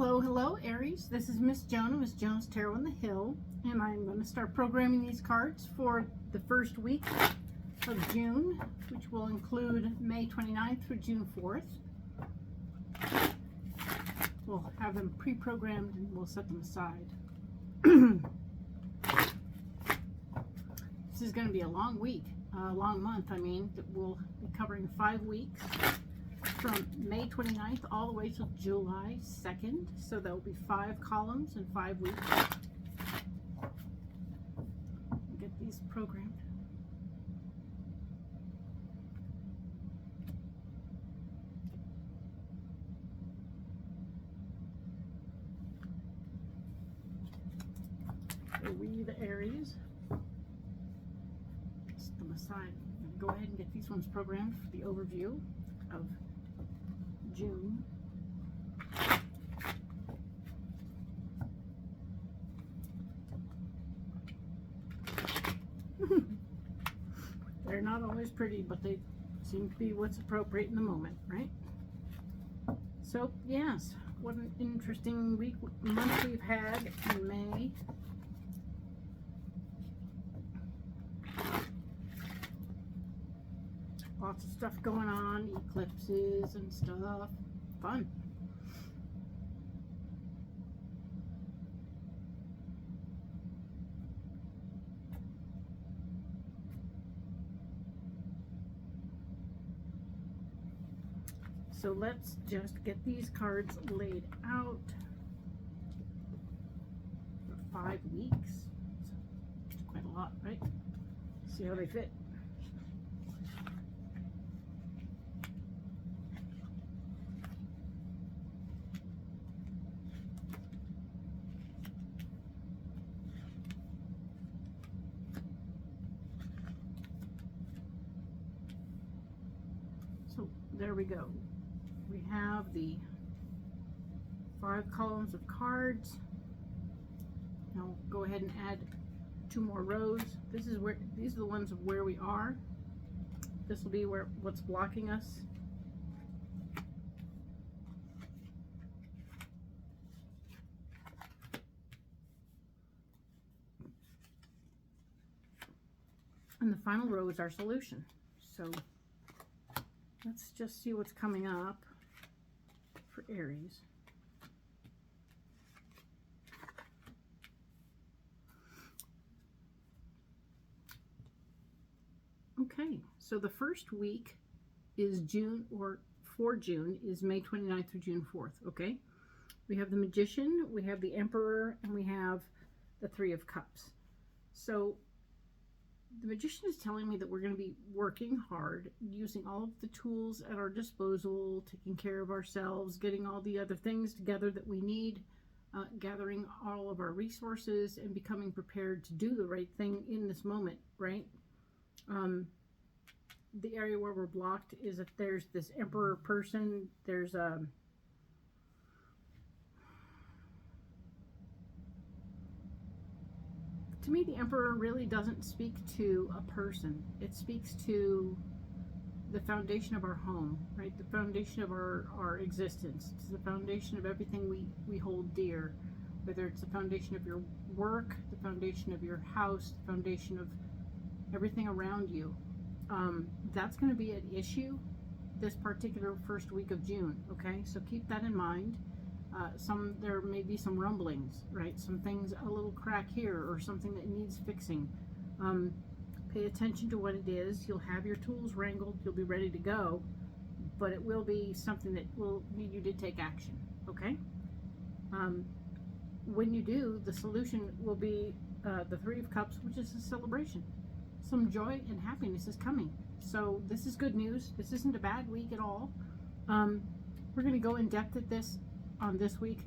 Hello, hello, Aries. This is Miss Joan of Miss Joan's Tarot on the Hill, and I'm going to start programming these cards for the first week of June, which will include May 29th through June 4th. We'll have them pre-programmed and we'll set them aside. This is going to be a long week, a long month, I mean. We'll be covering 5 weeks. From May 29th all the way till July 2nd. So there will be 5 columns in 5 weeks. Get these programmed. So we, the Aries, set them aside. I'm going to go ahead and get these ones programmed for the overview of June. They're not always pretty, but they seem to be what's appropriate in the moment, right? So, yes, what an interesting month we've had in May. Lots of stuff going on, eclipses and stuff. Fun. So let's just get these cards laid out for 5 weeks. It's quite a lot, right? See how they fit. So there we go. We have the 5 columns of cards. Now go ahead and add 2 more rows. These are the ones of where we are. This will be what's blocking us. And the final row is our solution. So let's just see what's coming up for Aries. Okay, so the first week is June, or for June, is May 29th through June 4th, okay? We have the Magician, we have the Emperor, and we have the 3 of Cups. So the Magician is telling me that we're going to be working hard, using all of the tools at our disposal, taking care of ourselves, getting all the other things together that we need, gathering all of our resources, and becoming prepared to do the right thing in this moment, right? The area where we're blocked is that there's this Emperor person, there's to me, the Emperor really doesn't speak to a person. It speaks to the foundation of our home, right? The foundation of our existence. It's the foundation of everything we hold dear, whether it's the foundation of your work, the foundation of your house, the foundation of everything around you. That's going to be an issue this particular first week of June, okay? So keep that in mind. There may be some rumblings, right? Some things, a little crack here or something that needs fixing. Pay attention to what it is. You'll have your tools wrangled. You'll be ready to go, but it will be something that will need you to take action, okay? When you do, the solution will be the 3 of Cups, which is a celebration. Some joy and happiness is coming. So this is good news. This isn't a bad week at all. We're going to go in depth at this on this week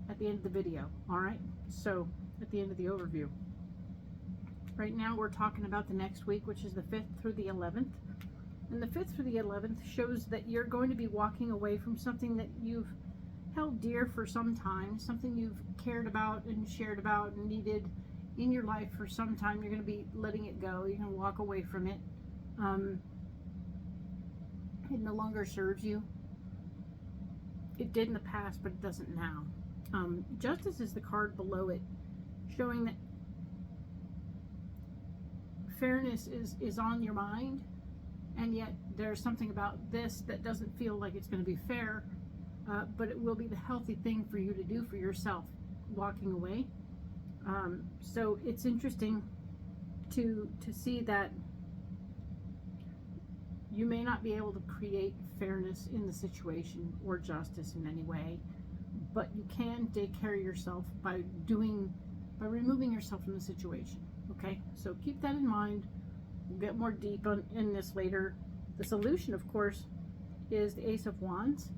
at the end of the video, all right? So at the end of the overview. Right now we're talking about the next week, which is the 5th through the 11th. And the 5th through the 11th shows that you're going to be walking away from something that you've held dear for some time, something you've cared about and shared about and needed in your life for some time. You're going to be letting it go. You're going to walk away from it. It no longer serves you. It did in the past, but it doesn't now. Justice is the card below it, showing that fairness is on your mind, and yet there's something about this that doesn't feel like it's going to be fair, but it will be the healthy thing for you to do for yourself, walking away. So it's interesting to see that you may not be able to create fairness in the situation or justice in any way, but you can take care of yourself by removing yourself from the situation. Okay, so keep that in mind. We'll get more deep in this later. The solution, of course, is the Ace of Wands.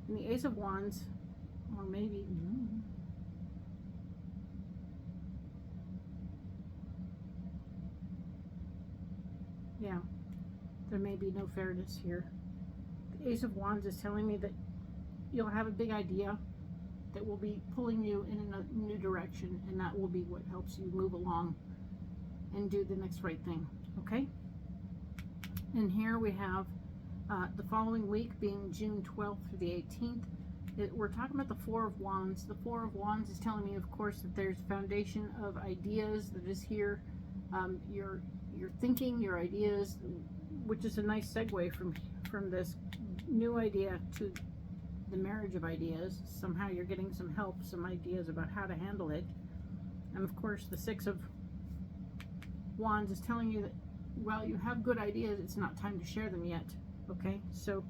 And the Ace of Wands, or maybe, yeah, there may be no fairness here. The Ace of Wands is telling me that you'll have a big idea that will be pulling you in a new direction, and that will be what helps you move along and do the next right thing. Okay, and here we have the following week being June 12th through the 18th. We're talking about the Four of Wands. The Four of Wands is telling me, of course, that there's a foundation of ideas that is here. Your thinking, your ideas, which is a nice segue from this new idea to the marriage of ideas. Somehow you're getting some help, some ideas about how to handle it. And of course, the Six of Wands is telling you that while you have good ideas, it's not time to share them yet. Okay, so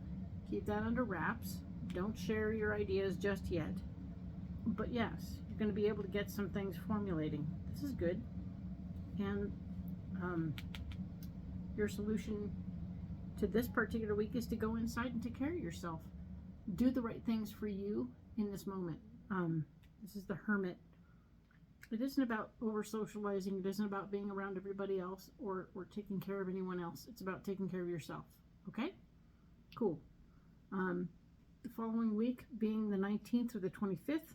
keep that under wraps. Don't share your ideas just yet. But yes, you're going to be able to get some things formulating. This is good. And your solution to this particular week is to go inside and take care of yourself. Do the right things for you in this moment. This is the Hermit. It isn't about over-socializing. It isn't about being around everybody else or taking care of anyone else. It's about taking care of yourself. Okay? Cool. The following week, being the 19th through the 25th,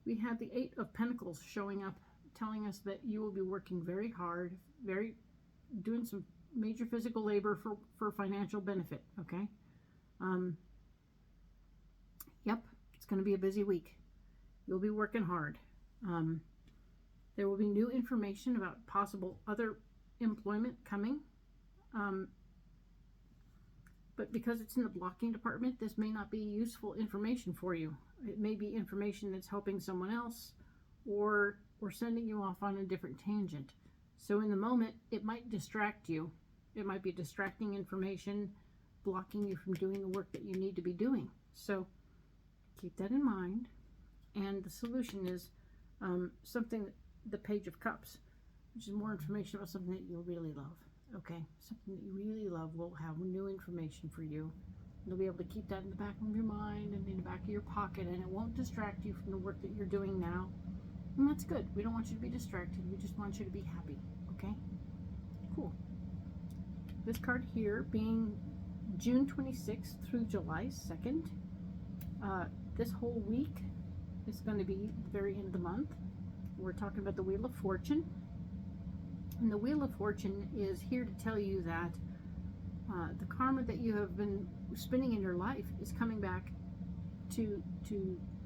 we have the Eight of Pentacles showing up, telling us that you will be working very hard, doing some major physical labor for financial benefit. Okay? Yep, it's going to be a busy week. You'll be working hard. There will be new information about possible other employment coming. But because it's in the blocking department, this may not be useful information for you. It may be information that's helping someone else or sending you off on a different tangent. So in the moment, it might distract you. It might be distracting information, blocking you from doing the work that you need to be doing. So keep that in mind. And the solution is something, the Page of Cups, which is more information about something that you'll really love. Okay, something that you really love will have new information for you. You'll be able to keep that in the back of your mind and in the back of your pocket, and it won't distract you from the work that you're doing now. And that's good. We don't want you to be distracted. We just want you to be happy. Okay? Cool. This card here being June 26th through July 2nd. This whole week is going to be the very end of the month. We're talking about the Wheel of Fortune. And the Wheel of Fortune is here to tell you that the karma that you have been spinning in your life is coming back to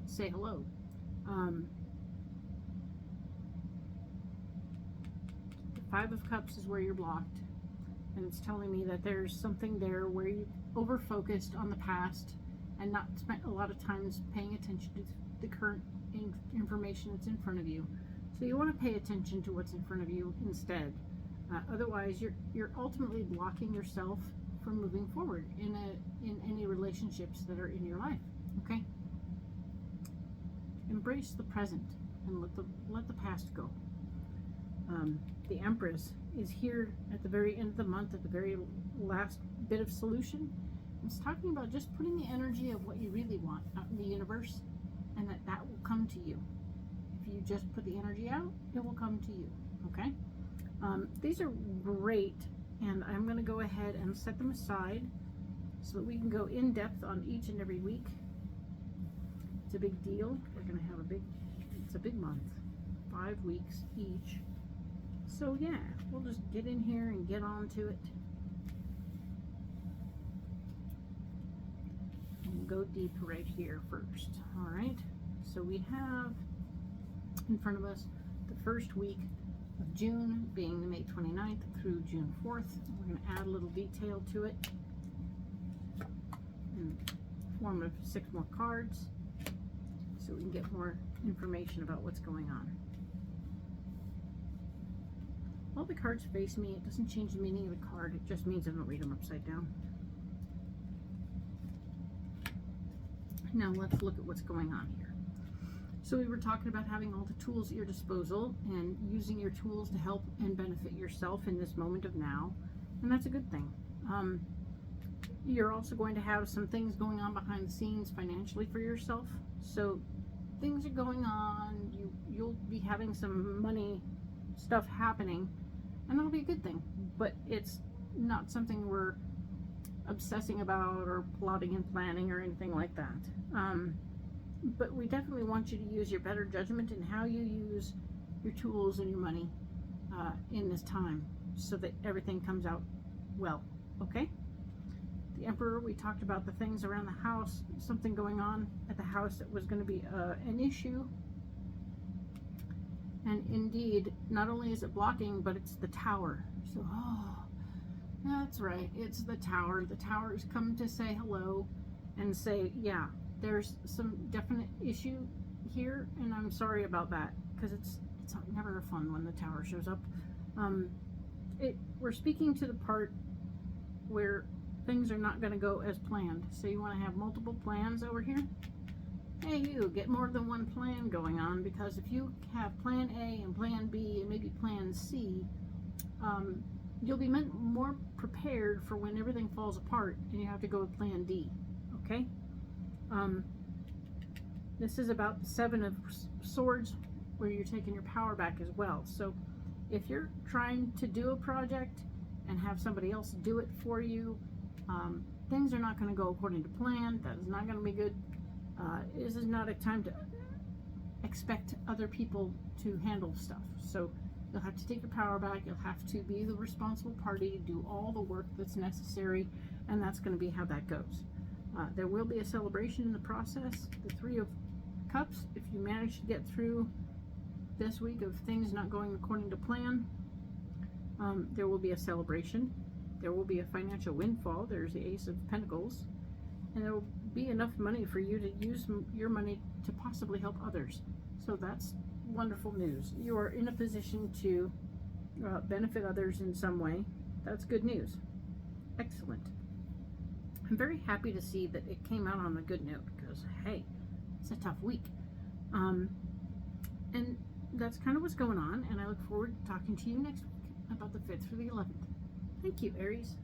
say hello. The Five of Cups is where you're blocked. And it's telling me that there's something there where you over-focused on the past and not spent a lot of time paying attention to the current information that's in front of you. So you want to pay attention to what's in front of you instead. Otherwise, you're ultimately blocking yourself from moving forward in any relationships that are in your life. Okay? Embrace the present and let the past go. The Empress is here at the very end of the month, at the very last bit of solution. It's talking about just putting the energy of what you really want out in the universe, and that will come to you. If you just put the energy out, it will come to you. Okay? These are great, and I'm going to go ahead and set them aside so that we can go in depth on each and every week. It's a big deal. We're going to have it's a big month, 5 weeks each. So yeah, we'll just get in here and get on to it. And go deep right here first. All right. So we have in front of us the first week of June, being the May 29th through June 4th. We're going to add a little detail to it in the form of 6 more cards so we can get more information about what's going on. All the cards face me. It doesn't change the meaning of the card. It just means I don't read them upside down. Now let's look at what's going on here. So we were talking about having all the tools at your disposal and using your tools to help and benefit yourself in this moment of now. And that's a good thing. You're also going to have some things going on behind the scenes financially for yourself. So things are going on. You'll be having some money stuff happening, and that'll be a good thing. But it's not something we're obsessing about or plotting and planning or anything like that. But we definitely want you to use your better judgment in how you use your tools and your money in this time so that everything comes out well, okay? The Emperor, we talked about the things around the house, something going on at the house that was going to be an issue. And indeed, not only is it blocking, but it's the Tower. So, oh, that's right, it's the Tower. The Tower has come to say hello and say, yeah, there's some definite issue here, and I'm sorry about that, because it's never fun when the Tower shows up. We're speaking to the part where things are not going to go as planned. So you want to have multiple plans over here? Hey, you get more than one plan going on, because if you have plan A and plan B and maybe plan C, you'll be more prepared for when everything falls apart and you have to go with plan D, okay? This is about the 7 of Swords, where you're taking your power back as well. So if you're trying to do a project and have somebody else do it for you, things are not going to go according to plan. That is not going to be good. This is not a time to expect other people to handle stuff. So you'll have to take your power back. You'll have to be the responsible party, do all the work that's necessary, and that's going to be how that goes. There will be a celebration in the process. The 3 of Cups, if you manage to get through this week of things not going according to plan, there will be a celebration. There will be a financial windfall. There's the Ace of Pentacles. And there will be enough money for you to use your money to possibly help others. So that's wonderful news. You are in a position to benefit others in some way. That's good news. Excellent. I'm very happy to see that it came out on a good note, because, hey, it's a tough week. And that's kind of what's going on, and I look forward to talking to you next week about the 5th through the 11th. Thank you, Aries.